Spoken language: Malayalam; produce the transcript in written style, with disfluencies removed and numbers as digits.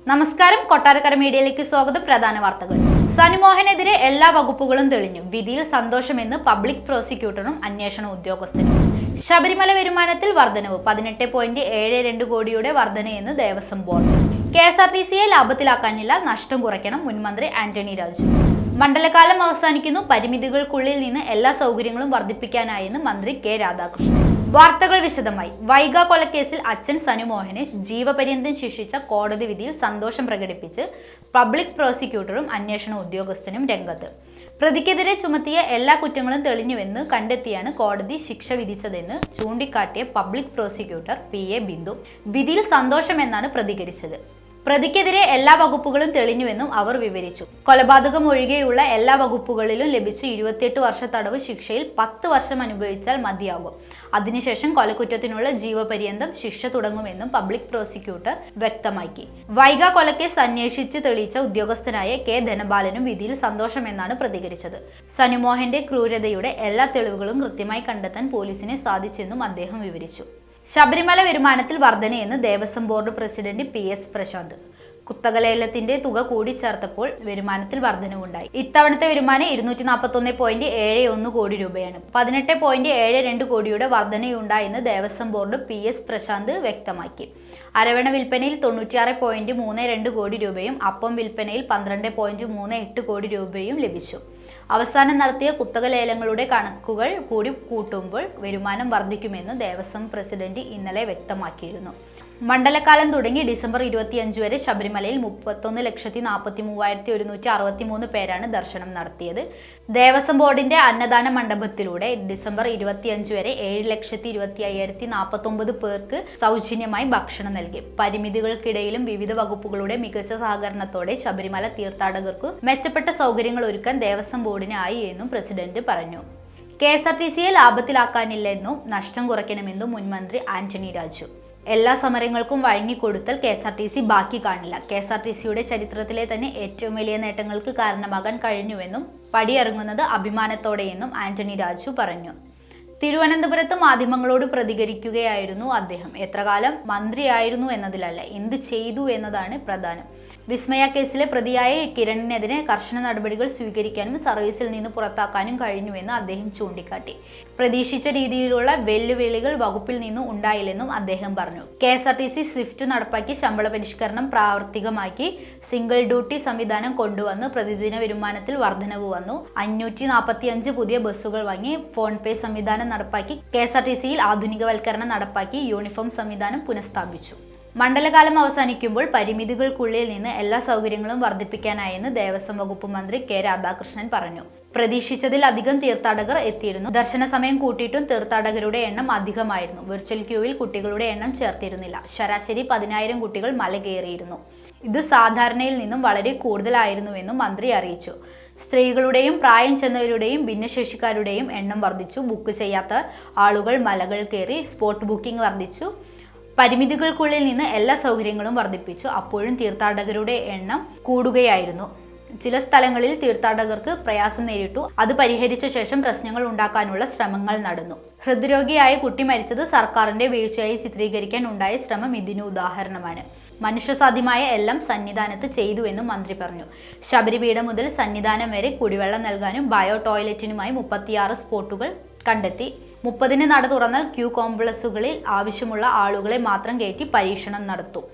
നമസ്കാരം, കൊട്ടാരക്കര മീഡിയയിലേക്ക് സ്വാഗതം. പ്രധാന വാർത്തകൾ. സനുമോഹനെതിരെ എല്ലാ വകുപ്പുകളും തെളിഞ്ഞു. വിധിയിൽ സന്തോഷമെന്ന് പബ്ലിക് പ്രോസിക്യൂട്ടറും അന്വേഷണ ഉദ്യോഗസ്ഥനും. ശബരിമല വരുമാനത്തിൽ വർധനവ് 18.72 കോടിയുടെ വർധനയെന്ന് ദേവസ്വം ബോർഡ്. KSRTCയെ ലാഭത്തിലാക്കാനില്ല, നഷ്ടം കുറയ്ക്കണം മുൻമന്ത്രി ആന്റണി രാജു. മണ്ഡലകാലം അവസാനിക്കുന്നു, പരിമിതികൾക്കുള്ളിൽ നിന്ന് എല്ലാ സൗകര്യങ്ങളും വർദ്ധിപ്പിക്കാനായെന്ന് മന്ത്രി കെ രാധാകൃഷ്ണൻ. വാർത്തകൾ വിശദമായി. വൈഗ കൊലക്കേസിൽ അച്ഛൻ സനുമോഹനെ ജീവപര്യന്തം ശിക്ഷിച്ച കോടതി വിധിയിൽ സന്തോഷം പ്രകടിപ്പിച്ച് പബ്ലിക് പ്രോസിക്യൂട്ടറും അന്വേഷണ ഉദ്യോഗസ്ഥനും രംഗത്ത്. പ്രതിക്കെതിരെ ചുമത്തിയ എല്ലാ കുറ്റങ്ങളും തെളിഞ്ഞുവെന്ന് കണ്ടെത്തിയാണ് കോടതി ശിക്ഷ വിധിച്ചതെന്ന് ചൂണ്ടിക്കാട്ടിയ പബ്ലിക് പ്രോസിക്യൂട്ടർ PA ബിന്ദു വിധിയിൽ സന്തോഷമെന്നാണ് പ്രതികരിച്ചത്. പ്രതിക്കെതിരെ എല്ലാ വകുപ്പുകളും തെളിഞ്ഞുവെന്നും അവർ വിവരിച്ചു. കൊലപാതകം ഒഴികെയുള്ള എല്ലാ വകുപ്പുകളിലും ലഭിച്ച 28 വർഷ തടവ് ശിക്ഷയിൽ 10 വർഷം അനുഭവിച്ചാൽ മതിയാകും. അതിനുശേഷം കൊലക്കുറ്റത്തിനുള്ള ജീവപര്യന്തം ശിക്ഷ തുടങ്ങുമെന്നും പബ്ലിക് പ്രോസിക്യൂട്ടർ വ്യക്തമാക്കി. വൈഗ കൊലക്കേസ് അന്വേഷിച്ച് തെളിയിച്ച ഉദ്യോഗസ്ഥനായ K ധനപാലനും വിധിയിൽ സന്തോഷമെന്നാണ് പ്രതികരിച്ചത്. സനുമോഹന്റെ ക്രൂരതയുടെ എല്ലാ തെളിവുകളും കൃത്യമായി കണ്ടെത്താൻ പോലീസിനെ സാധിച്ചെന്നും അദ്ദേഹം വിവരിച്ചു. ശബരിമല വരുമാനത്തിൽ വർധനയെന്ന് Devaswom board president PS Prashanth. കുത്തകലേലത്തിന്റെ തുക കൂടിച്ചേർത്തപ്പോൾ വരുമാനത്തിൽ വർധനവുണ്ടായി. ഇത്തവണത്തെ വരുമാനം 241.71 കോടി രൂപയാണ്. 18.72 കോടിയുടെ വർധനയുണ്ടായെന്ന് ദേവസ്വം ബോർഡ് PS പ്രശാന്ത് വ്യക്തമാക്കി. അരവണ വിൽപ്പനയിൽ 96.32 കോടി രൂപയും അപ്പം വിൽപ്പനയിൽ 12.38 കോടി രൂപയും ലഭിച്ചു. അവസാനം നടത്തിയ കുത്തക ലേലങ്ങളുടെ കണക്കുകൾ കൂടി കൂട്ടുമ്പോൾ വരുമാനം വർദ്ധിക്കുമെന്ന് ദേവസ്വം പ്രസിഡന്റ് ഇന്നലെ വ്യക്തമാക്കിയിരുന്നു. മണ്ഡലകാലം തുടങ്ങി ഡിസംബർ 25 വരെ ശബരിമലയിൽ 31,43,163 പേരാണ് ദർശനം നടത്തിയത്. ദേവസ്വം ബോർഡിന്റെ അന്നദാന മണ്ഡപത്തിലൂടെ ഡിസംബർ 25 വരെ 7,25,049 പേർക്ക് സൗജന്യമായി ഭക്ഷണം നൽകി. പരിമിതികൾക്കിടയിലും വിവിധ വകുപ്പുകളുടെ മികച്ച സഹകരണത്തോടെ ശബരിമല തീർത്ഥാടകർക്ക് മെച്ചപ്പെട്ട സൗകര്യങ്ങൾ ഒരുക്കാൻ ദേവസ്വം ബോർഡിന് ആയി എന്നും പ്രസിഡന്റ് പറഞ്ഞു. KSRTCയെ ലാഭത്തിലാക്കാനില്ലെന്നും നഷ്ടം കുറയ്ക്കണമെന്നും മുൻമന്ത്രി ആന്റണി രാജു. എല്ലാ സമരങ്ങൾക്കും വഴങ്ങിക്കൊടുത്താൽ KSRTC ബാക്കി കാണില്ല. KSRTCയുടെ ചരിത്രത്തിലെ തന്നെ ഏറ്റവും വലിയ നേട്ടങ്ങൾക്ക് കാരണമാകാൻ കഴിഞ്ഞുവെന്നും പടിയിറങ്ങുന്നത് അഭിമാനത്തോടെയെന്നും ആന്റണി രാജു പറഞ്ഞു. തിരുവനന്തപുരത്ത് മാധ്യമങ്ങളോട് പ്രതികരിക്കുകയായിരുന്നു അദ്ദേഹം. എത്രകാലം മന്ത്രിയായിരുന്നു എന്നതിലല്ല, എന്ത് ചെയ്തു എന്നതാണ് പ്രധാനം. വിസ്മയ കേസിലെ പ്രതിയായ കിരണിനെതിരെ കർശന നടപടികൾ സ്വീകരിക്കാനും സർവീസിൽ നിന്ന് പുറത്താക്കാനും കഴിഞ്ഞുവെന്ന് അദ്ദേഹം ചൂണ്ടിക്കാട്ടി. പ്രതീക്ഷിച്ച രീതിയിലുള്ള വെല്ലുവിളികൾ വകുപ്പിൽ നിന്നും ഉണ്ടായില്ലെന്നും അദ്ദേഹം പറഞ്ഞു. KSRTC സ്വിഫ്റ്റ് നടപ്പാക്കി, ശമ്പള പരിഷ്കരണം പ്രാവർത്തികമാക്കി, സിംഗിൾ ഡ്യൂട്ടി സംവിധാനം കൊണ്ടുവന്ന് പ്രതിദിന വരുമാനത്തിൽ വർധനവ് വന്നു. 545 പുതിയ ബസ്സുകൾ വാങ്ങി, ഫോൺ പേ സംവിധാനം നടപ്പാക്കി, KSRTCയിൽ ആധുനികവൽക്കരണം നടപ്പാക്കി, യൂണിഫോം സംവിധാനം പുനഃസ്ഥാപിച്ചു. മണ്ഡലകാലം അവസാനിക്കുമ്പോൾ പരിമിതികൾക്കുള്ളിൽ നിന്ന് എല്ലാ സൗകര്യങ്ങളും വർദ്ധിപ്പിക്കാനായെന്ന് ദേവസ്വം വകുപ്പ് മന്ത്രി K രാധാകൃഷ്ണൻ പറഞ്ഞു. പ്രതീക്ഷിച്ചതിലധികം തീർത്ഥാടകർ എത്തിയിരുന്നു. ദർശന സമയം കൂട്ടിയിട്ടും തീർത്ഥാടകരുടെ എണ്ണം അധികമായിരുന്നു. വിർച്വൽ ക്യൂവിൽ കുട്ടികളുടെ എണ്ണം ചേർത്തിരുന്നില്ല. ശരാശരി 10,000 കുട്ടികൾ മല കയറിയിരുന്നു. ഇത് സാധാരണയിൽ നിന്നും വളരെ കൂടുതലായിരുന്നുവെന്നും മന്ത്രി അറിയിച്ചു. സ്ത്രീകളുടെയും പ്രായം ചെന്നവരുടെയും ഭിന്നശേഷിക്കാരുടെയും എണ്ണം വർദ്ധിച്ചു. ബുക്ക് ചെയ്യാത്ത ആളുകൾ മലകൾ കയറി. സ്പോട്ട് ബുക്കിംഗ് വർദ്ധിച്ചു. പരിമിതികൾക്കുള്ളിൽ നിന്ന് എല്ലാ സൗകര്യങ്ങളും വർദ്ധിപ്പിച്ചു. അപ്പോഴും തീർത്ഥാടകരുടെ എണ്ണം കൂടുകയായിരുന്നു. ചില സ്ഥലങ്ങളിൽ തീർത്ഥാടകർക്ക് പ്രയാസം നേരിട്ടു. അത് പരിഹരിച്ച ശേഷം പ്രശ്നങ്ങൾ ഉണ്ടാക്കാനുള്ള ശ്രമങ്ങൾ നടന്നു. ഹൃദ്രോഗിയായ കുട്ടി മരിച്ചത് സർക്കാരിന്റെ വീഴ്ചയായി ചിത്രീകരിക്കാൻ ഉണ്ടായ ശ്രമം ഇതിന് ഉദാഹരണമാണ്. മനുഷ്യസാധ്യമായ എല്ലാം സന്നിധാനത്ത് ചെയ്തുവെന്നും മന്ത്രി പറഞ്ഞു. ശബരിപീഠം മുതൽ സന്നിധാനം വരെ കുടിവെള്ളം നൽകാനും ബയോ ടോയ്ലറ്റിനുമായി 36 സ്പോട്ടുകൾ കണ്ടെത്തി. 30-ന് നട തുറന്നാൽ ക്യൂ കോംപ്ലക്സുകളിൽ ആവശ്യമുള്ള ആളുകളെ മാത്രം കയറ്റി പരീക്ഷണം നടത്തും.